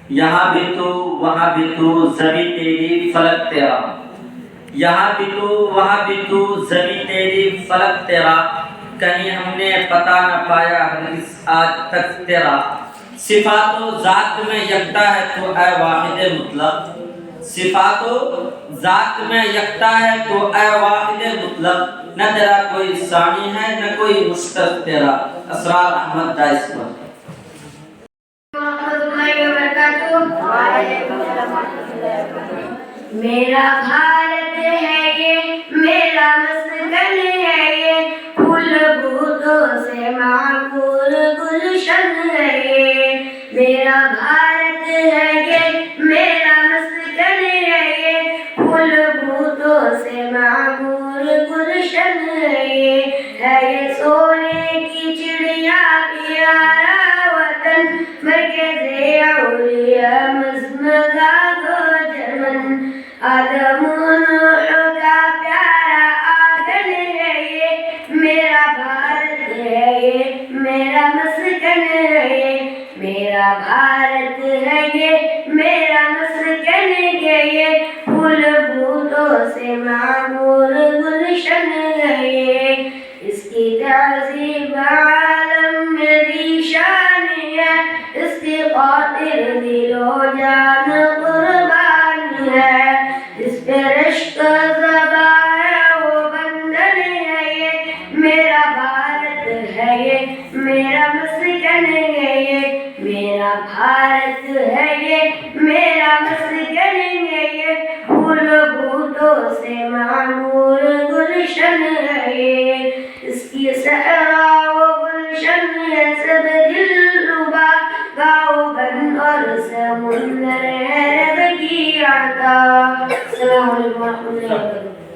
یہاں بھی تو وہاں بھی تو زمیں تیری فلک تیرا، یہاں بھی تو وہاں بھی تو زمیں تیری فلک تیرا، کہیں ہم نے پتہ نہ پایا ہرگز آج تک تیرا۔ صفات و ذات میں یکتا ہے تو اے واحد مطلق، صفات و ذات میں یکتا ہے تو اے واحد مطلق، نہ تیرا کوئی ثانی ہے نہ کوئی مشترک تیرا۔ اسرار احمد دائس پر۔ میرا بھارت ہے یہ، میرا مسکن ہے یہ، پھول بوٹوں سے معمور گلشن ہے یہ۔ میرا بھارت ہے یہ، میرا مسکن ہے یہ، پھول بوٹوں سے معمور گلشن ہے یہ۔ ہے یہ سونے کی چڑیا پیارا وطن، مرکز اولیاء مزمگا گو جمن۔ آدم و نوح کا پیارا آنگن ہے یہ، میرا بھارت ہے یہ، میرا مسکن ہے یہ۔ میرا بھارت ہے یہ، میرا مسکن ہے یہ، پھول بوٹوں سے معمور گلشن ہے یہ۔ اس کی تہذیب عالم میں ذیشان ہے، اس کی خاطر دل و جان قربان ہے۔ اس پہ رشک زباں ہے وہ بندن ہے یہ، میرا بھارت ہے یہ، میرا مسکن ہے یہ۔ میرا بھارت ہے یہ، میرا مسکن ہے یہ، پھول بوٹوں سے معمور گلشن ہے یہ۔ اس کی صحرا و گلشن ہے سب دلربا، گاؤں بن اور سمندر ہے رب کی عطا۔ السلام علیکم ورحمۃ اللہ وبرکاتہ۔